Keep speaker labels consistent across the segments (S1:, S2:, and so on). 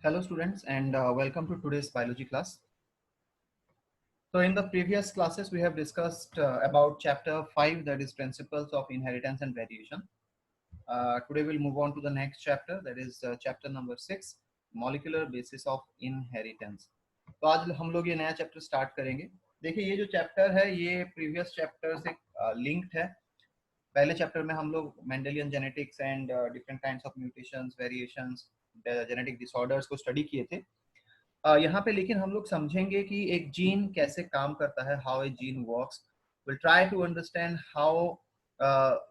S1: Hello students and welcome to today's biology class. So in the previous classes we have discussed about chapter 5, that is principles of inheritance and variation. Today we'll move on to the next chapter, that is chapter number 6, molecular basis of inheritance. तो आज हम लोग ये नया chapter start करेंगे. देखिए ये जो चैप्टर है ये प्रीवियस चैप्टर से लिंक्ड है. पहले चैप्टर में हम लोग Mendelian genetics and different kinds of mutations, variations, genetic disorders को स्टडी किए थे. यहाँ पे लेकिन हम लोग समझेंगे कि एक जीन कैसे काम करता है, how a gene works. Will try to understand how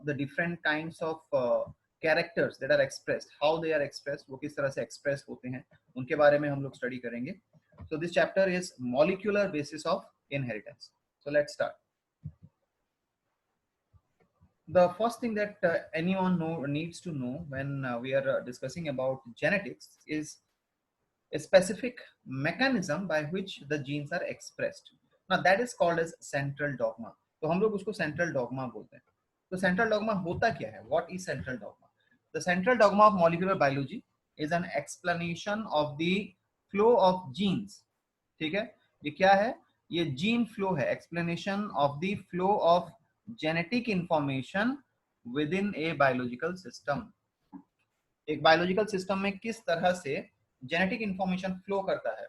S1: the different kinds of characters that are expressed, how they are expressed, वो किस तरह से एक्सप्रेस होते हैं, उनके बारे में हम लोग स्टडी करेंगे. So this chapter is molecular basis of inheritance. So let's start. The first thing that anyone needs to know when we are discussing about genetics is a specific mechanism by which the genes are expressed. Now that is called as central dogma. तो हम लोग उसको central dogma बोलते हैं. तो central dogma होता क्या है? What is central dogma? The central dogma of molecular biology is an explanation of the flow of genes. ठीक है, ये क्या है? ये gene flow है, explanation of the flow of genetic information within a biological system. एक biological system में किस तरह से जेनेटिक इंफॉर्मेशन फ्लो करता है,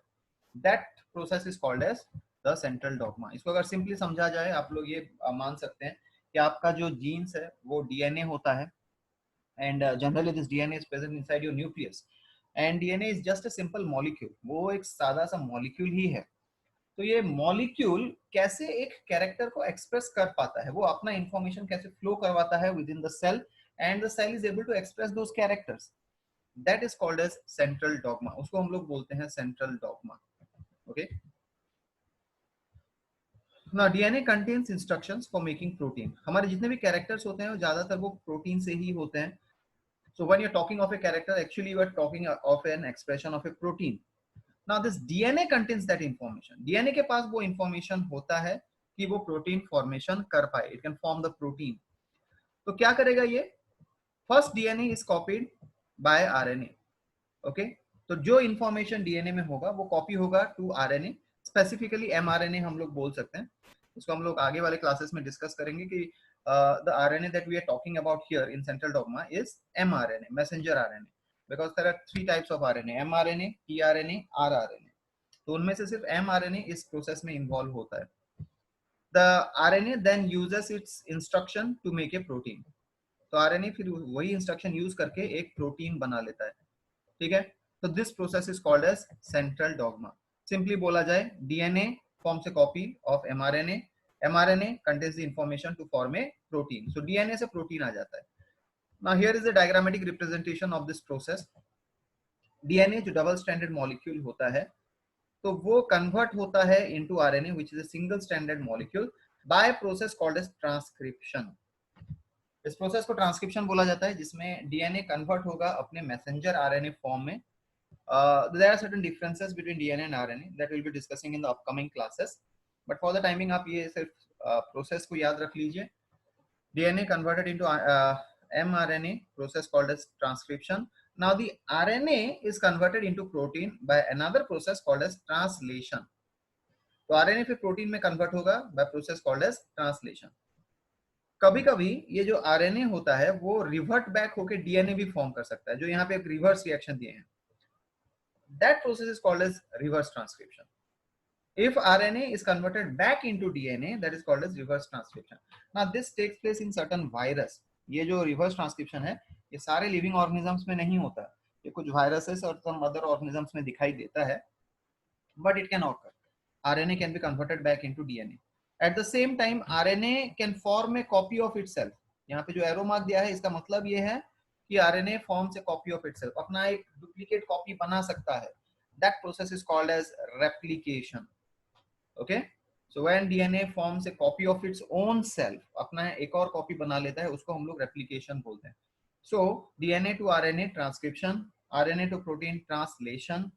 S1: that process is called as the central dogma. इसको अगर सिंपली समझा जाए, आप लोग ये मान सकते हैं कि आपका जो जीन्स है वो डीएनए होता है, and generally this DNA is present inside your nucleus, and DNA is just a simple molecule. वो एक सादा सा मॉलिक्यूल ही है. तो ये मॉलिक्यूल कैसे एक कैरेक्टर को एक्सप्रेस कर पाता है, वो अपना इंफॉर्मेशन कैसे फ्लो करवाता है within the cell, and the cell is able to express those characters, that is called as central dogma. उसको हम लोग बोलते हैं सेंट्रल डॉगमा. ओके. ना DNA contains instructions for making protein. हमारे जितने भी कैरेक्टर्स होते हैं ज्यादातर वो प्रोटीन से ही होते हैं. So when you are talking of a character, actually you are talking of an expression of a protein. Now this DNA contains that information. DNA के पास वो information होता है कि वो प्रोटीन फॉर्मेशन कर पाए. It can form the protein. तो क्या करेगा ये? First DNA is copied by RNA. Okay? तो जो information DNA में होगा वो कॉपी होगा टू RNA, स्पेसिफिकली mRNA हम लोग बोल सकते हैं. इसको हम लोग आगे वाले क्लासेस में डिस्कस करेंगे कि the RNA that we are talking about here in central dogma is mRNA, messenger RNA. Because there are three types of RNA, mRNA, tRNA, rRNA. तो उनमें से सिर्फ mRNA इस प्रोसेस में इन्वॉल्व होता है. The RNA then uses its instruction to make a protein. तो RNA फिर वही इंस्ट्रक्शन यूज करके एक प्रोटीन बना लेता है. ठीक है. तो this process is called as central dogma. Simply बोला जाए, DNA forms a copy of mRNA, mRNA contains the information to form a protein. So DNA से प्रोटीन आ जाता है. Now here is the diagrammatic representation of this process. DNA जो double stranded molecule होता है, तो वो कन्वर्ट होता है into RNA which is a single stranded molecule by process called as transcription. इस प्रोसेस को ट्रांसक्रिप्शन बोला जाता है, जिसमें डीएनए कन्वर्ट होगा अपने मैसेंजर आरएनए फॉर्म में. there are certain differences between DNA and RNA that we'll be discussing in the upcoming classes, but for the timing आप ये सिर्फ प्रोसेस को याद रख लीजिए. DNA converted into mRNA, process called as transcription. Now the RNA is converted into protein by another process called as translation. तो RNA फिर protein में कन्वर्ट होगा by process called as translation. कभी कभी ये जो RNA होता है वो रिवर्ट बैक होके DNA भी फॉर्म कर सकता है, जो यहाँ पे एक रिवर्स रिएक्शन दिए हैं. That process is called as reverse transcription. If RNA is converted back into DNA, that is called as reverse transcription. Now this takes place in certain virus. ये जो reverse transcription है ये सारे living organisms में नहीं होता, ये कुछ viruses और some other organisms में दिखाई देता है, but it can occur. RNA can be converted back into DNA. At the same time, RNA can form a copy of itself. यहाँ पे जो arrow mark दिया है इसका मतलब ये है कि RNA forms a copy of itself, अपना एक duplicate copy बना सकता है. That process is called as replication. Okay, so when DNA forms a copy of its own self, अपना एक और कॉपी बना लेता है, उसको हम लोग रेप्लिकेशन बोलते हैं. So DNA to RNA transcription, RNA to protein translation,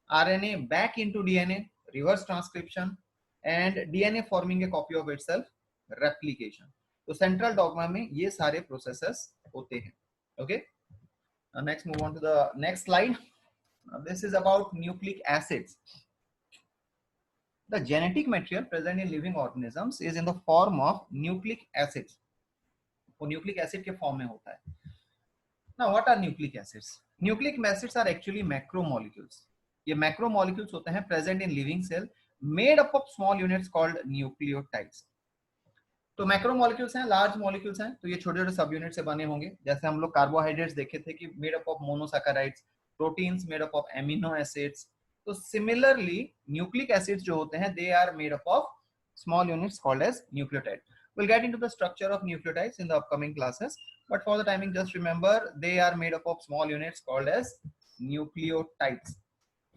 S1: RNA back into DNA reverse transcription, and DNA forming a copy of itself replication. तो सेंट्रल डॉगमा में ये सारे प्रोसेसेस होते हैं. Okay, next move on to the next slide. Now, this is about nucleic acids. The genetic material present in living organisms is in the form of nucleic acids. वो nucleic acid के form में होता है. Now, what are nucleic acids? Nucleic acids are actually macromolecules. ये macromolecules होते हैं present in living cell, made up of small units called nucleotides. तो macromolecules हैं, लार्ज मॉलिक्यूल्स हैं, तो ये छोटे छोटे सब यूनिट से बने होंगे. जैसे हम लोग कार्बोहाइड्रेट्स देखे थे कि made up of monosaccharides, proteins made up of amino acids. तो सिमिलरली न्यूक्लिक एसिड्स जो होते हैं they are made up of small units called as nucleotide. We'll get into the structure of nucleotides in the upcoming classes, but for the timing just remember they are made up of small units called as nucleotides.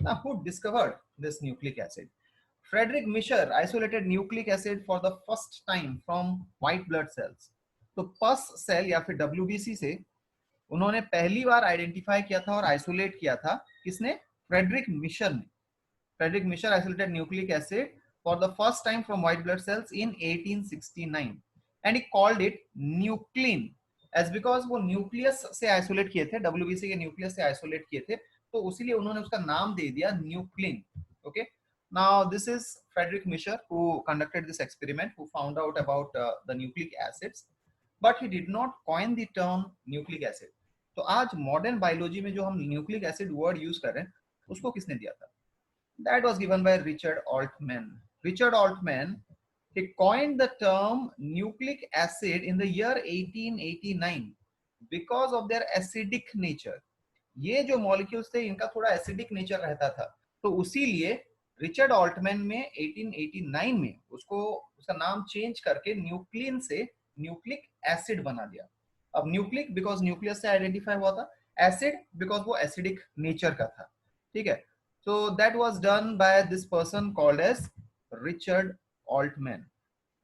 S1: Now, who discovered this nucleic acid? Frederick Mischer isolated nucleic acid for the first time from white blood cells. तो पस cell या फिर WBC से उन्होंने पहली बार identify किया था और आइसोलेट किया था. किसने? फ्रेडरिक मिशर ने. Friedrich Miescher isolated nucleic acid for the first time from white blood cells in 1869 and he called it nuclein as because वो न्यूक्लियस से आइसोलेट किए थे, WBC के न्यूक्लियस से आइसोलेट किए थे, तो उसीलिए उन्होंने उसका नाम दे दिया nuclein. Okay, now this is Frederick Mischer who conducted this experiment, who found out about the nucleic acids, but he did not coin the term nucleic acid. तो आज मॉडर्न बायोलॉजी में जो हम न्यूक्लिक एसिड वर्ड यूज कर रहे हैं उसको किसने दिया था? That was given by Richard Altman. Richard Altman, he coined the term nucleic acid in the year 1889 because of their acidic nature. ये जो मॉलिक्यूल्स थे इनका थोड़ा एसिडिक नेचर रहता था, तो उसीलिए रिचर्ड ऑल्टमैन में 1889 में उसका नाम चेंज करके न्यूक्लिन से न्यूक्लिक एसिड बना दिया. अब न्यूक्लिक बिकॉज न्यूक्लियस से आइडेंटिफाई हुआ था, एसिड बिकॉज वो एसिडिक नेचर का था. ठीक है, so that was done by this person called as Richard Altman.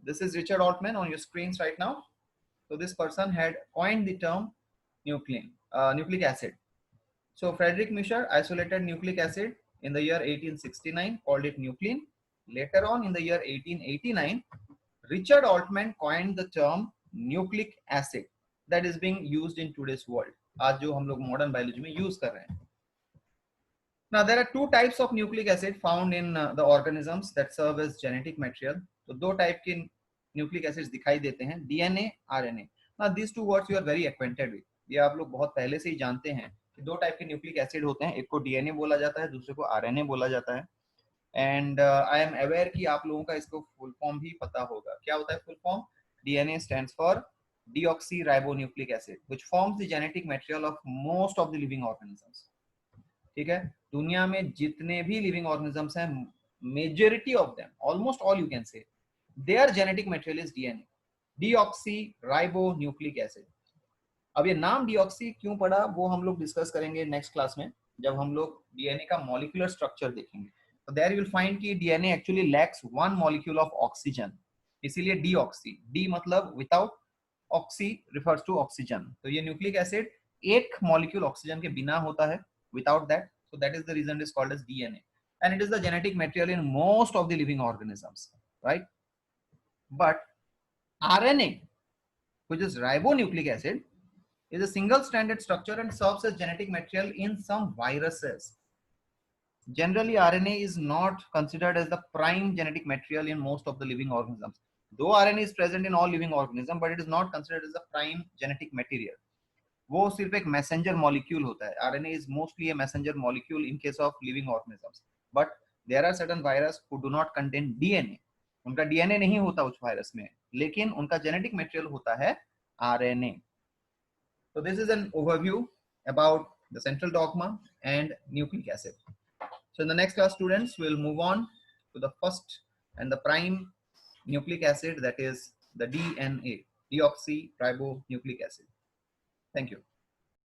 S1: This is Richard Altman on your screens right now. So this person had coined the term nucleic acid. So Frederick Mischer isolated nucleic acid in the year 1869, called it nuclein. Later on in the year 1889, Richard Altman coined the term nucleic acid that is being used in today's world. आज जो हम लोग modern biology में use कर रहे हैं. Now there are two types of nucleic acid found in the organisms that serve as genetic material. तो दो टाइप के न्यूक्लिक एसिड्स दिखाई देते हैं, DNA, RNA. Now these two words you are very acquainted with. ये आप लोग बहुत पहले से ही जानते हैं कि दो टाइप के न्यूक्लिक एसिड होते हैं, एक को DNA बोला जाता है, दूसरे को RNA बोला जाता है. एंड आई एम अवेयर कि आप लोगों का इसको फुल फॉर्म भी पता होगा. क्या होता है full form? DNA stands for deoxyribonucleic acid, which forms the genetic material of most of the living organisms. ठीक है, दुनिया में जितने भी लिविंग ऑर्गेनिजम्स हैं, majority of them, almost all you can say, there genetic material is DNA, deoxyribonucleic acid. अब ये नाम डीऑक्सी क्यों पड़ा वो हम लोग डिस्कस करेंगे नेक्स्ट क्लास में, जब हम लोग डीएनए का मॉलिक्यूलर स्ट्रक्चर देखेंगे. तो देयर यू विल फाइंड कि DNA actually lacks one molecule of oxygen, इसीलिए डीऑक्सी. डी मतलब without, oxy refers to oxygen. तो ये न्यूक्लिक एसिड एक मॉलिक्यूल ऑक्सीजन के बिना होता है, without that, so that is the reason it is called as DNA, and it is the genetic material in most of the living organisms, right? But RNA, which is ribonucleic acid, is a single stranded structure and serves as genetic material in some viruses. Generally RNA is not considered as the prime genetic material in most of the living organisms, though RNA is present in all living organisms, but it is not considered as the prime genetic material. वो सिर्फ एक messenger molecule होता है. RNA is mostly a messenger molecule in case of living organisms, but there are certain virus who do not contain DNA. उनका DNA नहीं होता उस virus में, लेकिन उनका जेनेटिक मटेरियल होता है RNA. So this is an overview about the central dogma and nucleic acid. So in the next class, students, will move on to the first and the prime nucleic acid, that is the DNA, deoxyribonucleic acid. Thank you.